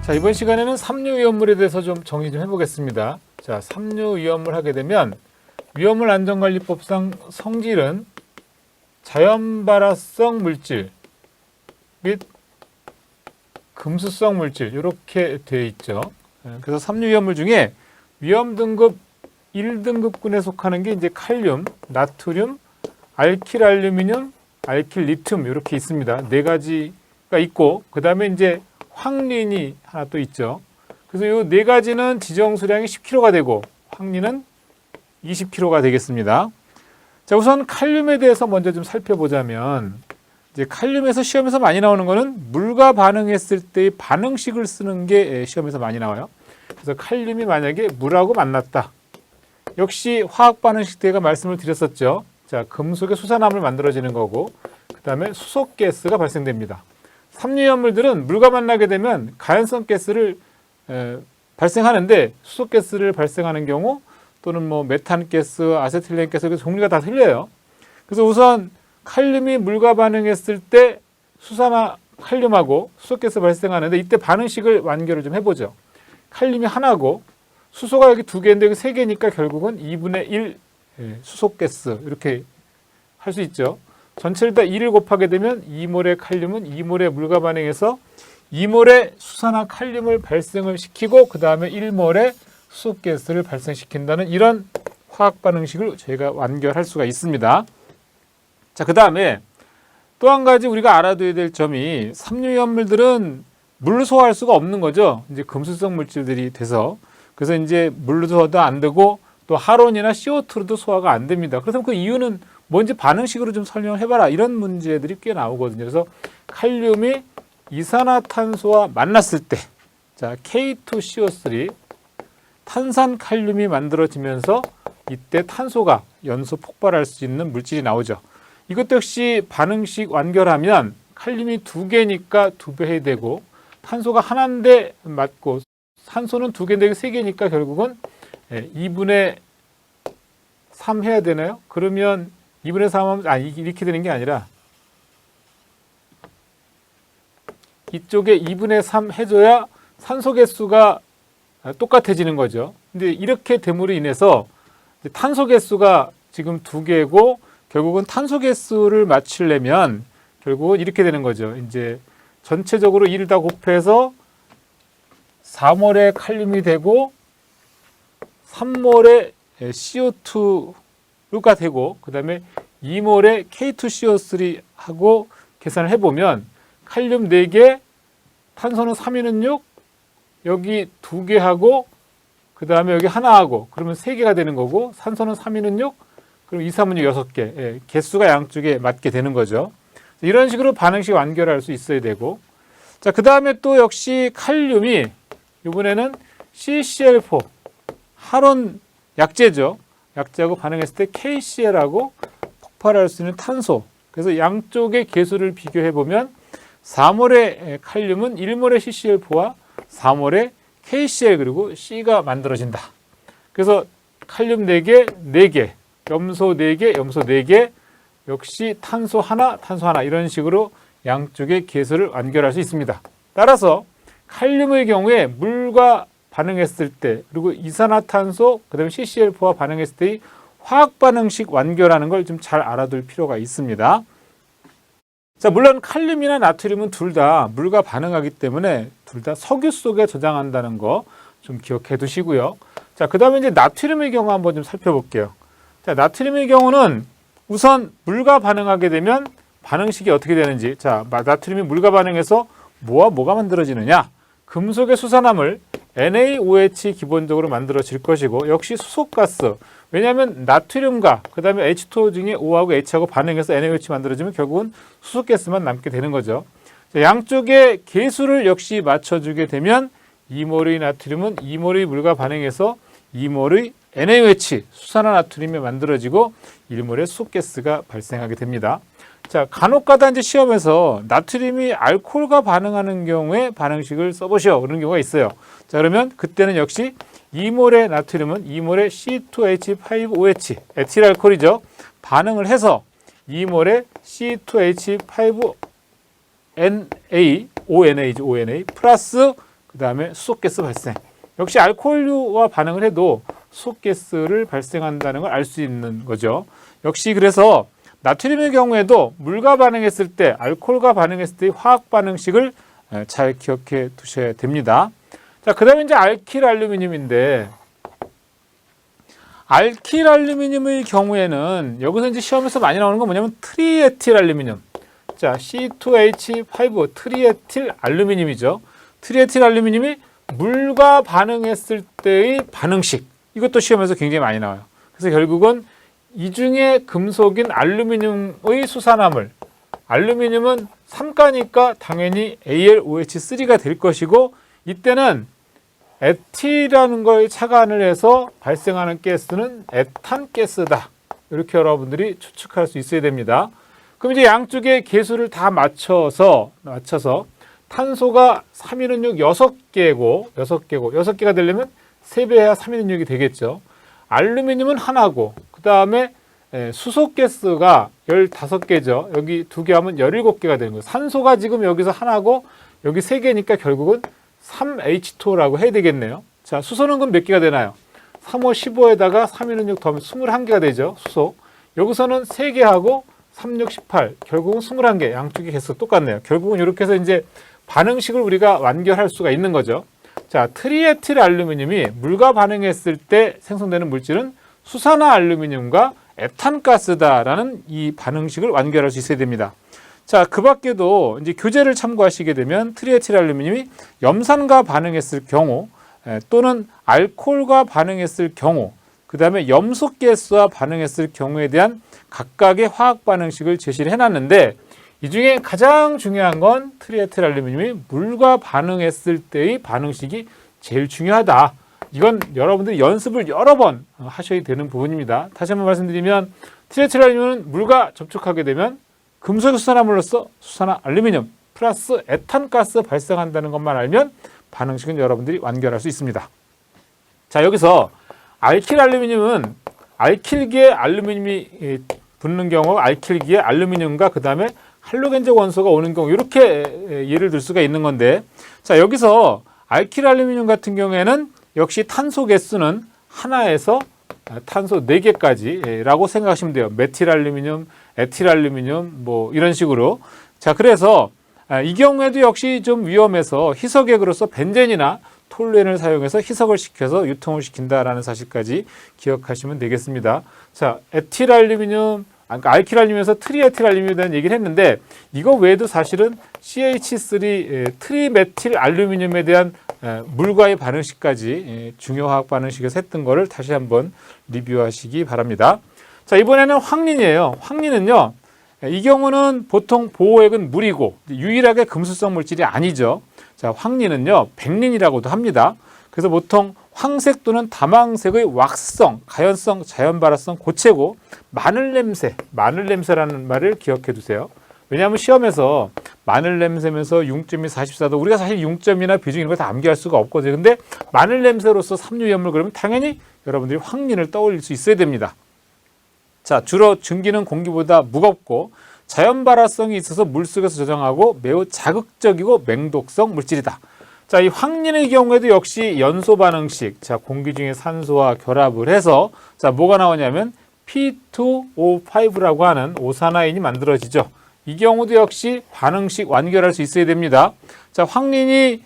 자, 이번 시간에는 삼류위험물에 대해서 좀 정리 좀 해보겠습니다. 자, 삼류위험물 하게 되면 위험물 안전관리법상 성질은 자연발화성 물질 및 금수성 물질 이렇게 되어 있죠. 그래서 삼류위험물 중에 위험 등급 1등급군에 속하는 게 이제 칼륨, 나트륨, 알킬알루미늄, 알킬리튬 이렇게 있습니다. 네 가지가 있고 그 다음에 이제 황린이 하나 또 있죠. 그래서 이 네 가지는 지정 수량이 10kg가 되고 황린은 20kg가 되겠습니다. 자, 우선 칼륨에 대해서 먼저 좀 살펴보자면 이제 칼륨에서 시험에서 많이 나오는 거는 물과 반응했을 때의 반응식을 쓰는 게 시험에서 많이 나와요. 그래서 칼륨이 만약에 물하고 만났다. 역시 화학 반응식 때가 말씀을 드렸었죠. 자, 금속의 수산화물 만들어지는 거고 그 다음에 수소가스가 발생됩니다. 삼류위험물들은 물과 만나게 되면 가연성 가스를 발생하는데 수소가스를 발생하는 경우 또는 뭐 메탄가스, 아세틸렌가스 그 종류가 다 틀려요. 그래서 우선 칼륨이 물과 반응했을 때 수산화 칼륨하고 수소가스 발생하는데 이때 반응식을 완결을 좀 해보죠. 칼륨이 하나고 수소가 여기 두 개인데 여기 세 개니까 결국은 2분의 1 수소가스 이렇게 할 수 있죠. 전체를 다 2를 곱하게 되면 2몰의 칼륨은 2몰의 물과 반응해서 2몰의 수산화 칼륨을 발생을 시키고 그 다음에 1몰의 수소가스를 발생시킨다는 이런 화학 반응식을 저희가 완결할 수가 있습니다. 자, 그 다음에 또 한 가지 우리가 알아둬야 될 점이 삼류위험물들은 물로 소화할 수가 없는 거죠. 이제 금수성 물질들이 돼서 그래서 이제 물로 소화도 안 되고 또 하론이나 CO2로도 소화가 안 됩니다. 그래서 그 이유는 뭔지 반응식으로 좀 설명을 해봐라 이런 문제들이 꽤 나오거든요. 그래서 칼륨이 이산화탄소와 만났을 때 자, K2CO3 탄산 칼륨이 만들어지면서 이때 탄소가 연소 폭발할 수 있는 물질이 나오죠. 이것도 역시 반응식 완결하면 칼륨이 2개니까 2배 해야 되고 탄소가 하나인데 맞고 산소는 2개인데 3개니까 결국은 2분의 3 해야 되나요? 그러면 2분의 3 하면 이렇게 되는 게 아니라 이쪽에 2분의 3 해줘야 산소 개수가 똑같아지는 거죠. 근데 이렇게 됨으로 인해서 탄소 개수가 지금 2개고 결국은 탄소 개수를 맞추려면 결국은 이렇게 되는 거죠. 이제 전체적으로 2를 다 곱해서 4몰의 칼륨이 되고 3몰의 CO2가 되고 그 다음에 2몰의 K2CO3하고 계산을 해보면 칼륨 4개, 탄소는 3위는 6, 여기 2개 하고 그 다음에 여기 하나 하고 그러면 3개가 되는 거고 산소는 3위는 6, 그럼 2, 3은 6개, 개수가 양쪽에 맞게 되는 거죠. 이런 식으로 반응식 완결할 수 있어야 되고 자, 그 다음에 또 역시 칼륨이 이번에는 CCl4 하론 약재죠. 약재하고 반응했을 때 KCl하고 폭발할 수 있는 탄소. 그래서 양쪽의 개수를 비교해 보면 4몰의 칼륨은 1몰의 CCl4와 4몰의 KCl 그리고 C가 만들어진다. 그래서 칼륨 4개, 4개, 염소 4개, 염소 4개, 역시 탄소 하나, 탄소 하나 이런 식으로 양쪽의 개수를 완결할 수 있습니다. 따라서 칼륨의 경우에 물과 반응했을 때 그리고 이산화탄소 그다음에 CCl4와 반응했을 때의 화학 반응식 완결하는 걸 좀 잘 알아둘 필요가 있습니다. 자, 물론 칼륨이나 나트륨은 둘 다 물과 반응하기 때문에 둘 다 석유 속에 저장한다는 거 좀 기억해 두시고요. 자, 그다음에 이제 나트륨의 경우 한번 좀 살펴볼게요. 자, 나트륨의 경우는 우선 물과 반응하게 되면 반응식이 어떻게 되는지. 자, 나트륨이 물과 반응해서 뭐와 뭐가 만들어지느냐? 금속의 수산화물 NaOH 기본적으로 만들어질 것이고 역시 수소가스. 왜냐하면 나트륨과 그 다음에 H2O 중에 O하고 H하고 반응해서 NaOH 만들어지면 결국은 수소가스만 남게 되는 거죠. 자, 양쪽의 개수를 역시 맞춰주게 되면 2몰의 나트륨은 2몰의 물과 반응해서 2몰의 NaOH 수산화 나트륨이 만들어지고 1몰의 수소가스가 발생하게 됩니다. 자, 간혹가다 이제 시험에서 나트륨이 알코올과 반응하는 경우에 반응식을 써보시오 그런 경우가 있어요. 자, 그러면 그때는 역시 2몰의 나트륨은 2몰의 C2H5OH 에틸알코올이죠. 반응을 해서 2몰의 C2H5Na ONA 플러스 그 다음에 수소가스 발생. 역시 알코올류와 반응을 해도 수소가스를 발생한다는 걸 알 수 있는 거죠. 역시 그래서 나트륨의 경우에도 물과 반응했을 때, 알코올과 반응했을 때의 화학 반응식을 잘 기억해 두셔야 됩니다. 자, 그 다음에 이제 알킬알루미늄인데, 알킬알루미늄의 경우에는 여기서 이제 시험에서 많이 나오는 건 뭐냐면 트리에틸알루미늄. 자, C2H5 트리에틸알루미늄이죠. 트리에틸알루미늄이 물과 반응했을 때의 반응식. 이것도 시험에서 굉장히 많이 나와요. 그래서 결국은 이 중에 금속인 알루미늄의 수산화물. 알루미늄은 삼가니까 당연히 AlOH3가 될 것이고, 이때는 에틸이라는 거에 착안을 해서 발생하는 가스는 에탄가스다. 이렇게 여러분들이 추측할 수 있어야 됩니다. 그럼 이제 양쪽의 계수를 다 맞춰서 탄소가 3,2,6 6개고 6개가 되려면 3배 해야 3,2,6이 되겠죠. 알루미늄은 하나고, 그 다음에 수소가스가 15개죠. 여기 2개 하면 17개가 되는 거예요. 산소가 지금 여기서 하나고 여기 3개니까 결국은 3H2O라고 해야 되겠네요. 자, 수소는 그럼 몇 개가 되나요? 3, 5, 15에다가 3,2,6 더하면 21개가 되죠. 수소. 여기서는 3개 하고 3, 6, 18. 결국은 21개. 양쪽의 개수가 똑같네요. 결국은 이렇게 해서 이제 반응식을 우리가 완결할 수가 있는 거죠. 자, 트리에틸 알루미늄이 물과 반응했을 때 생성되는 물질은 수산화 알루미늄과 에탄가스다라는 이 반응식을 완결할 수 있어야 됩니다. 자, 그 밖에도 이제 교재를 참고하시게 되면 트리에틸 알루미늄이 염산과 반응했을 경우 또는 알코올과 반응했을 경우, 그 다음에 염소가스와 반응했을 경우에 대한 각각의 화학 반응식을 제시를 해놨는데, 이 중에 가장 중요한 건 트리에틸 알루미늄이 물과 반응했을 때의 반응식이 제일 중요하다. 이건 여러분들이 연습을 여러 번 하셔야 되는 부분입니다. 다시 한번 말씀드리면 트리에틸 알루미늄은 물과 접촉하게 되면 금속의 수산화물로서 수산화 알루미늄 플러스 에탄가스 발생한다는 것만 알면 반응식은 여러분들이 완결할 수 있습니다. 자, 여기서 알킬 알루미늄은 알킬기에 알루미늄이 붙는 경우 알킬기에 알루미늄과 그 다음에 할로겐적 원소가 오는 경우, 이렇게 예를 들 수가 있는 건데, 자, 여기서 알킬 알루미늄 같은 경우에는 역시 탄소 개수는 하나에서 탄소 4개까지라고 생각하시면 돼요. 메틸 알루미늄, 에틸 알루미늄 뭐 이런 식으로. 자, 그래서 이 경우에도 역시 좀 위험해서 희석액으로서 벤젠이나 톨루엔을 사용해서 희석을 시켜서 유통을 시킨다라는 사실까지 기억하시면 되겠습니다. 자, 에틸 알루미늄, 알킬 알루미늄에서 트리에틸 알루미늄에 대한 얘기를 했는데, 이거 외에도 사실은 CH3 트리메틸 알루미늄에 대한 물과의 반응식까지 중요 화학 반응식에서 했던 거를 다시 한번 리뷰하시기 바랍니다. 자, 이번에는 황린이에요. 황린은요, 이 경우는 보통 보호액은 물이고 유일하게 금수성 물질이 아니죠. 자, 황린은요, 백린이라고도 합니다. 그래서 보통 황색 또는 다망색의 왁스성, 가연성, 자연발화성 고체고, 마늘 냄새라는 말을 기억해 두세요. 왜냐하면 시험에서 마늘 냄새면서 0점이 44도, 우리가 사실 0점이나 비중 이런 거 다 암기할 수가 없거든요. 근데 마늘 냄새로서 삼류염물 그러면 당연히 여러분들이 황린을 떠올릴 수 있어야 됩니다. 자, 주로 증기는 공기보다 무겁고 자연발화성이 있어서 물속에서 저장하고 매우 자극적이고 맹독성 물질이다. 자, 이 황린의 경우에도 역시 연소 반응식, 자, 공기 중에 산소와 결합을 해서, 자, 뭐가 나오냐면 P2O5라고 하는 오산화인이 만들어지죠. 이 경우도 역시 반응식 완결할 수 있어야 됩니다. 자, 황린이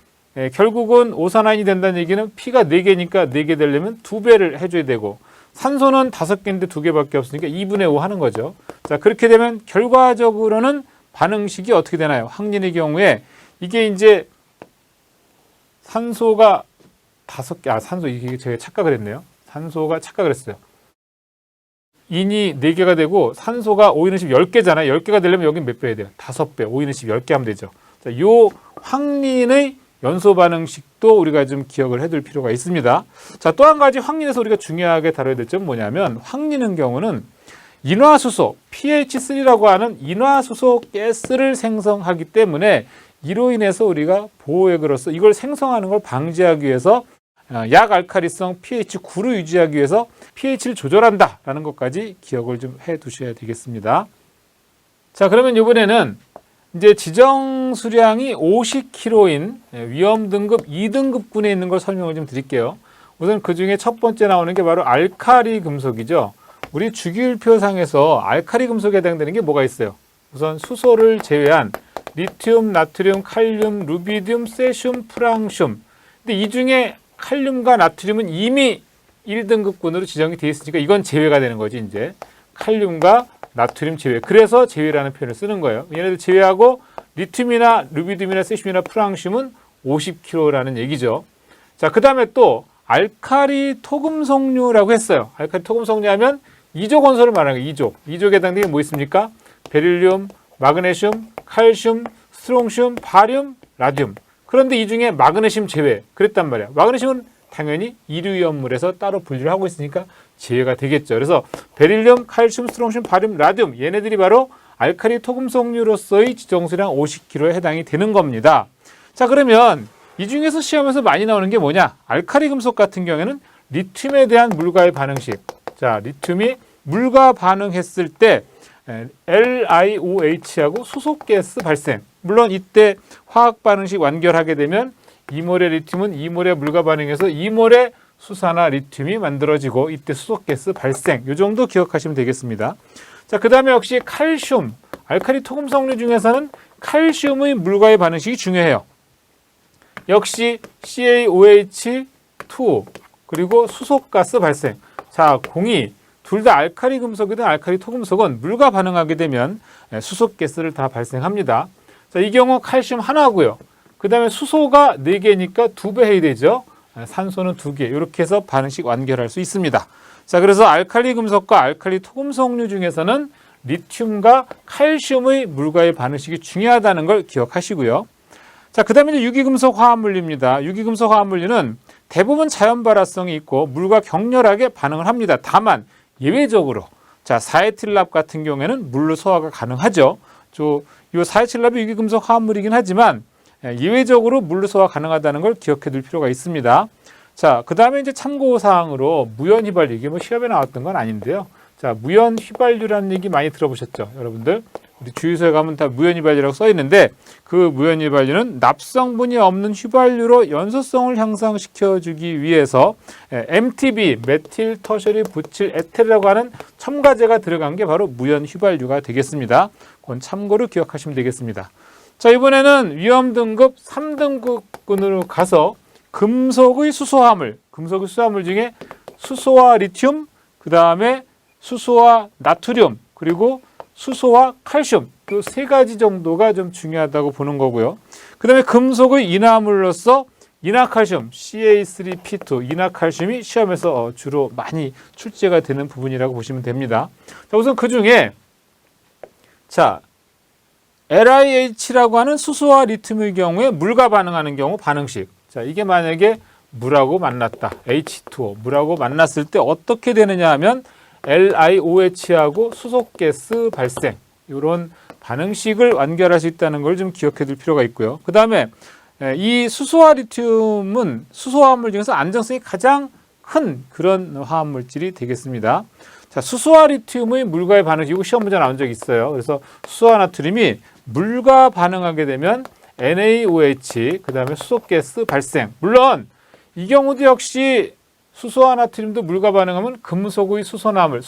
결국은 오산화인이 된다는 얘기는 P가 4개니까 4개 되려면 2배를 해줘야 되고, 산소는 5개인데 2개밖에 없으니까 2분의 5 하는 거죠. 자, 그렇게 되면 결과적으로는 반응식이 어떻게 되나요? 황린의 경우에 이게 이제 산소가 5개, 산소, 이게 제가 착각을 했네요. 산소가 착각을 했어요. 인이 4개가 되고 산소가 5인은 10개잖아요. 10개가 되려면 여기 몇 배 해야 돼요? 5배, 5인은 10개 하면 되죠. 자, 요 황린의 연소 반응식도 우리가 좀 기억을 해둘 필요가 있습니다. 자, 또 한 가지 황린에서 우리가 중요하게 다뤄야 될 점은 뭐냐면, 황린의 경우는 인화수소, pH3라고 하는 인화수소 가스를 생성하기 때문에 이로 인해서 우리가 보호액으로서 이걸 생성하는 걸 방지하기 위해서 약알칼리성 pH 9를 유지하기 위해서 pH를 조절한다라는 것까지 기억을 좀 해 두셔야 되겠습니다. 자, 그러면 이번에는 이제 지정 수량이 50kg인 위험 등급 2등급군에 있는 걸 설명을 좀 드릴게요. 우선 그 중에 첫 번째 나오는 게 바로 알카리 금속이죠. 우리 주기율표상에서 알카리 금속에 해당되는 게 뭐가 있어요? 우선 수소를 제외한 리튬, 나트륨, 칼륨, 루비디움, 세슘, 프랑슘. 근데 이 중에 칼륨과 나트륨은 이미 1등급군으로 지정이 되어 있으니까 이건 제외가 되는 거지, 이제. 칼륨과 나트륨 제외. 그래서 제외라는 표현을 쓰는 거예요. 얘네들 제외하고 리튬이나 루비디움이나 세슘이나 프랑슘은 50kg라는 얘기죠. 자, 그 다음에 또 알카리 토금속류라고 했어요. 알카리 토금속류 하면 2족 원소를 말하는 거예요. 2족. 2족에 해당되는 게 뭐 있습니까? 베릴륨, 마그네슘, 칼슘, 스트롱슘, 바륨, 라듐. 그런데 이 중에 마그네슘 제외. 그랬단 말이야. 마그네슘은 당연히 이류위험물에서 따로 분류를 하고 있으니까 제외가 되겠죠. 그래서 베릴륨, 칼슘, 스트롱슘, 바륨, 라듐 얘네들이 바로 알카리 토금속류로서의 지정수량 50kg에 해당이 되는 겁니다. 자, 그러면 이 중에서 시험에서 많이 나오는 게 뭐냐? 알카리 금속 같은 경우에는 리튬에 대한 물과의 반응식. 자, 리튬이 물과 반응했을 때 LiOH하고 수소가스 발생. 물론 이때 화학 반응식 완결하게 되면 2몰의 리튬은 2몰의 물과 반응해서 2몰의 수산화 리튬이 만들어지고 이때 수소가스 발생. 이 정도 기억하시면 되겠습니다. 자, 그 다음에 역시 칼슘. 알카리 토금속류 중에서는 칼슘의 물과의 반응식이 중요해요. 역시 CaOH2 그리고 수소가스 발생. 자, 공이 둘 다 알카리 금속이든 알카리 토금속은 물과 반응하게 되면 수소가스를 다 발생합니다. 자, 이 경우 칼슘 하나고요. 그 다음에 수소가 4개니까 2배 해야 되죠. 산소는 2개. 이렇게 해서 반응식 완결할 수 있습니다. 자, 그래서 알칼리 금속과 알칼리 토금속류 중에서는 리튬과 칼슘의 물과의 반응식이 중요하다는 걸 기억하시고요. 자, 그 다음에 유기금속 화합물리입니다. 유기금속 화합물리는 대부분 자연 발화성이 있고 물과 격렬하게 반응을 합니다. 다만 예외적으로 자, 사에틸랍 같은 경우에는 물로 소화가 가능하죠. 이 사에틸랍이 유기금속 화합물이긴 하지만 예외적으로 물로 소화 가능하다는 걸 기억해 둘 필요가 있습니다. 자, 그 다음에 이제 참고사항으로 무연휘발유, 이게 뭐 시험에 나왔던 건 아닌데요. 자, 무연휘발유라는 얘기 많이 들어보셨죠, 여러분들? 우리 주유소에 가면 다 무연휘발유라고 써 있는데 그 무연휘발유는 납성분이 없는 휘발유로 연소성을 향상시켜주기 위해서 MTB, 메틸 터셔리 부칠 에텔이라고 하는 첨가제가 들어간 게 바로 무연휘발유가 되겠습니다. 그건 참고로 기억하시면 되겠습니다. 자, 이번에는 위험 등급 3등급군으로 가서 금속의 수소화물, 금속의 수소화물 중에 수소와 리튬, 그 다음에 수소와 나트륨, 그리고 수소와 칼슘, 이 3가지 정도가 좀 중요하다고 보는 거고요. 그 다음에 금속의 인화물로서 인화칼슘, Ca3P2, 인화칼슘이 시험에서 주로 많이 출제가 되는 부분이라고 보시면 됩니다. 자, 우선 그 중에 자, LiH라고 하는 수소와 리튬의 경우에 물과 반응하는 경우 반응식. 자, 이게 만약에 물하고 만났다. H2O, 물하고 만났을 때 어떻게 되느냐 하면 LiOH하고 수소가스 발생. 이런 반응식을 완결할 수 있다는 걸 좀 기억해 둘 필요가 있고요. 그 다음에 이 수소와 리튬은 수소화합물 중에서 안정성이 가장 큰 그런 화합물질이 되겠습니다. 자, 수소와 리튬의 물과의 반응식, 이거 시험 문제 나온 적이 있어요. 그래서 수소와 나트륨이 물과 반응하게 되면 NaOH, 그 다음에 수소가스 발생. 물론 이 경우도 역시 수소와 나트륨도 물과 반응하면 금속의 수산화물,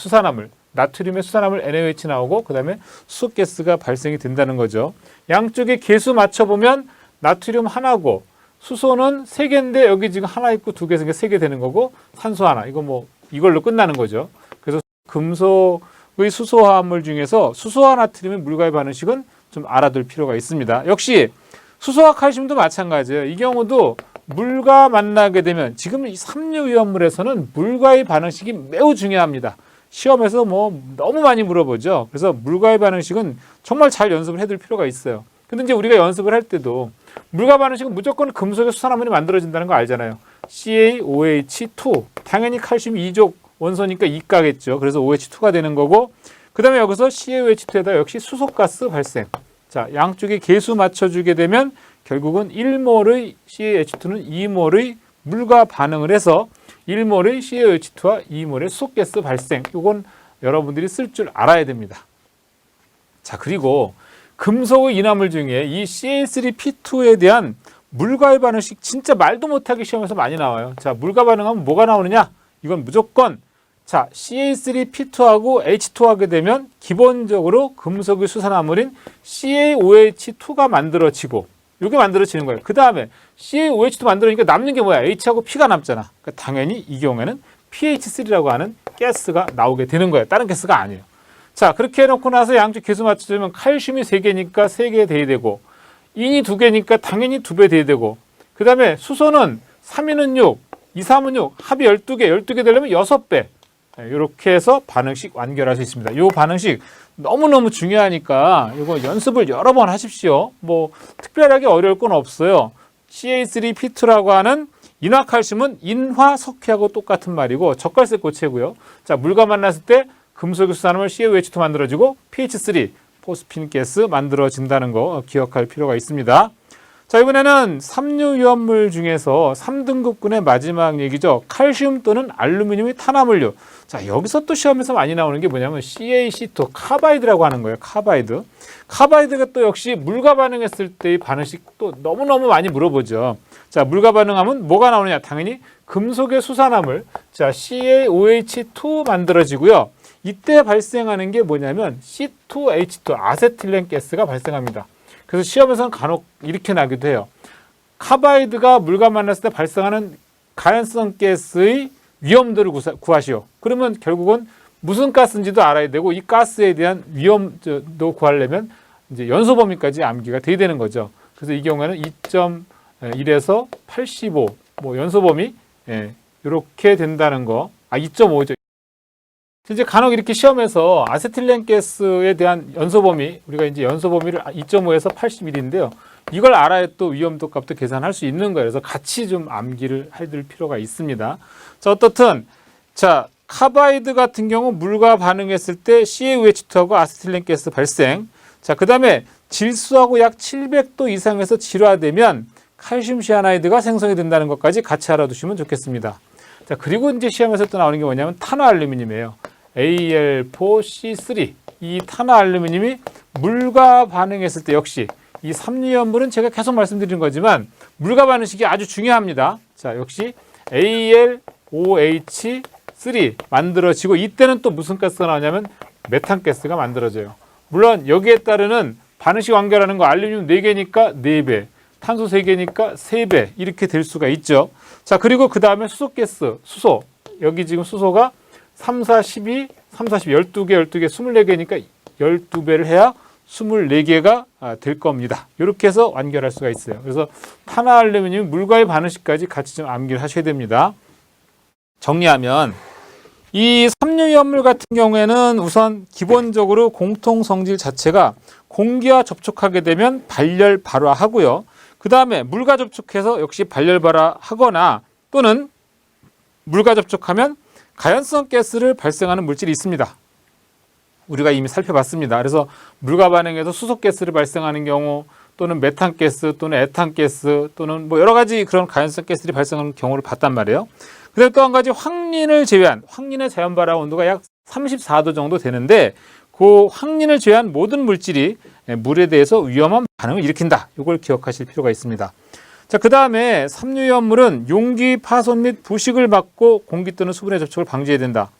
나트륨의 수산화물 NaOH 나오고 그 다음에 수소가스가 발생이 된다는 거죠. 양쪽에 개수 맞춰보면 나트륨 하나고 수소는 3개인데 여기 지금 하나 있고 2개 생겨 3개 되는 거고 산소 하나. 이거 뭐 이걸로 끝나는 거죠. 그래서 금속의 수소화합물 중에서 수소와 나트륨의 물과의 반응식은 좀 알아둘 필요가 있습니다. 역시 수소와 칼슘도 마찬가지예요. 이 경우도 물과 만나게 되면 지금 이 삼류 위험물에서는 물과의 반응식이 매우 중요합니다. 시험에서 뭐 너무 많이 물어보죠. 그래서 물과의 반응식은 정말 잘 연습을 해둘 필요가 있어요. 근데 이제 우리가 연습을 할 때도 물과 반응식은 무조건 금속의 수산화물이 만들어진다는 거 알잖아요. CaOH2. 당연히 칼슘 2족 원소니까 2가겠죠. 그래서 OH2가 되는 거고 그 다음에 여기서 CaOH2에다 역시 수소가스 발생. 자, 양쪽에 개수 맞춰주게 되면 결국은 1몰의 CaH2는 2몰의 물과 반응을 해서 1몰의 CaOH2와 2몰의 수소가스 발생. 이건 여러분들이 쓸 줄 알아야 됩니다. 자, 그리고 금속의 인화물 중에 이 CA3P2에 대한 물과의 반응식 진짜 말도 못하게 시험에서 많이 나와요. 자, 물과 반응하면 뭐가 나오느냐? 이건 무조건 자, CA3P2하고 H2 하게 되면 기본적으로 금속의 수산화물인 CaOH2가 만들어지고 이게 만들어지는 거예요. 그 다음에 CaOH2 만들어지니까 남는 게 뭐야? H하고 P가 남잖아. 그러니까 당연히 이 경우에는 pH3라고 하는 가스가 나오게 되는 거예요. 다른 가스가 아니에요. 자, 그렇게 해놓고 나서 양쪽 계수 맞춰주면 칼슘이 3개니까 3개 돼야 되고 인이 2개니까 당연히 2배 돼야 되고 그 다음에 수소는 3인은 6, 2, 3은 6, 합이 12개, 12개 되려면 6배. 이렇게 해서 반응식 완결할 수 있습니다. 이 반응식 너무너무 중요하니까 이거 연습을 여러 번 하십시오. 뭐 특별하게 어려울 건 없어요. CA3P2라고 하는 인화칼슘은 인화석회하고 똑같은 말이고 젓갈색 고체고요. 자, 물과 만났을 때 금속의 수산물 CaOH2 만들어지고 pH3 포스핀 가스 만들어진다는 거 기억할 필요가 있습니다. 자, 이번에는 삼류위험물 중에서 3등급군의 마지막 얘기죠. 칼슘 또는 알루미늄의 탄화물류. 자, 여기서 또 시험에서 많이 나오는 게 뭐냐면 CaC2 카바이드라고 하는 거예요. 카바이드. 카바이드가 또 역시 물과 반응했을 때의 반응식 또 너무너무 많이 물어보죠. 자, 물과 반응하면 뭐가 나오느냐? 당연히 금속의 수산화물. 자, CaOH2 만들어지고요. 이때 발생하는 게 뭐냐면 C2H2 아세틸렌 가스가 발생합니다. 그래서 시험에서는 간혹 이렇게 나기도 해요. 카바이드가 물과 만났을 때 발생하는 가연성 가스의 위험도를 구하시오. 그러면 결국은 무슨 가스인지도 알아야 되고 이 가스에 대한 위험도 구하려면 이제 연소 범위까지 암기가 돼야 되는 거죠. 그래서 이 경우에는 2.1에서 85 뭐 연소 범위 이렇게 된다는 거. 2.5죠. 이제 간혹 이렇게 시험에서 아세틸렌 가스에 대한 연소 범위, 우리가 이제 연소 범위를 2.5에서 81인데요. 이걸 알아야 또 위험도 값도 계산할 수 있는 거예요. 그래서 같이 좀 암기를 해둘 필요가 있습니다. 자, 어떻든 자, 카바이드 같은 경우 물과 반응했을 때 CaOH2하고 아세틸렌 가스 발생. 자, 그다음에 질소하고 약 700도 이상에서 질화되면 칼슘 시아나이드가 생성이 된다는 것까지 같이 알아두시면 좋겠습니다. 자, 그리고 이제 시험에서 또 나오는 게 뭐냐면 탄화알루미늄이에요. Al4C3. 이 탄화알루미늄이 물과 반응했을 때 역시 이 삼류연물은 제가 계속 말씀드린 거지만 물과 반응식이 아주 중요합니다. 자, 역시 AlOH3 만들어지고 이때는 또 무슨 가스가 나오냐면 메탄가스가 만들어져요. 물론 여기에 따르는 반응식 완결하는 거 알루미늄 4개니까 4배, 탄소 3개니까 3배 이렇게 될 수가 있죠. 자, 그리고 그 다음에 수소가스, 수소. 여기 지금 수소가 3, 4, 12, 3, 4, 12, 12개, 24개니까 12배를 해야 24개가 될 겁니다. 이렇게 해서 완결할 수가 있어요. 그래서 탄화알루미늄 물과의 반응식까지 같이 좀 암기를 하셔야 됩니다. 정리하면 이 삼류위험물 같은 경우에는 우선 기본적으로 공통 성질 자체가 공기와 접촉하게 되면 발열 발화하고요. 그 다음에 물과 접촉해서 역시 발열 발화하거나 또는 물과 접촉하면 가연성 가스를 발생하는 물질이 있습니다. 우리가 이미 살펴봤습니다. 그래서 물과 반응해서 수소가스를 발생하는 경우 또는 메탄가스 또는 에탄가스 또는 뭐 여러 가지 그런 가연성 가스들이 발생하는 경우를 봤단 말이에요. 그다음에 또 한 가지 황린을 제외한 황린의 자연 발화 온도가 약 34도 정도 되는데 그 황린을 제외한 모든 물질이 물에 대해서 위험한 반응을 일으킨다. 이걸 기억하실 필요가 있습니다. 자, 그 다음에 삼류위험물은 용기 파손 및 부식을 막고 공기 또는 수분의 접촉을 방지해야 된다.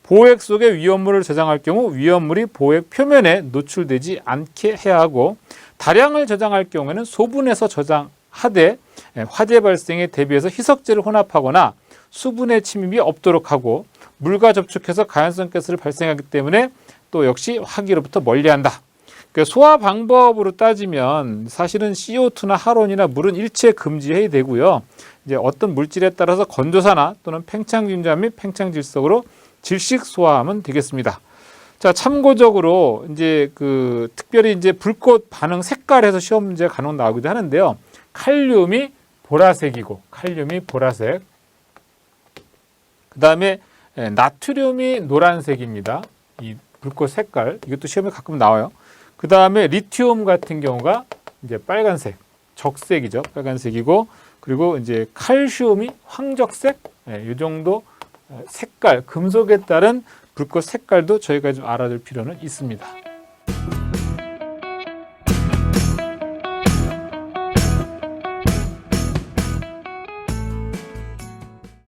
보액 속에 위험물을 저장할 경우 위험물이 보액 표면에 노출되지 않게 해야 하고 다량을 저장할 경우에는 소분해서 저장하되 화재 발생에 대비해서 희석제를 혼합하거나 수분의 침입이 없도록 하고 물과 접촉해서 가연성 가스를 발생하기 때문에 또 역시 화기로부터 멀리한다. 소화 방법으로 따지면 사실은 CO2나 하론이나 물은 일체 금지해야 되고요. 이제 어떤 물질에 따라서 건조사나 또는 팽창균자 및 팽창질석으로 질식 소화하면 되겠습니다. 자, 참고적으로 이제 특별히 이제 불꽃 반응 색깔에서 시험 문제가 간혹 나오기도 하는데요. 칼륨이 보라색이고, 칼륨이 보라색. 그 다음에 나트륨이 노란색입니다. 이 불꽃 색깔, 이것도 시험에 가끔 나와요. 그 다음에 리튬 같은 경우가 이제 빨간색, 적색이죠. 빨간색이고, 그리고 이제 칼슘이 황적색, 이 정도 색깔, 금속에 따른 불꽃 색깔도 저희가 좀 알아둘 필요는 있습니다.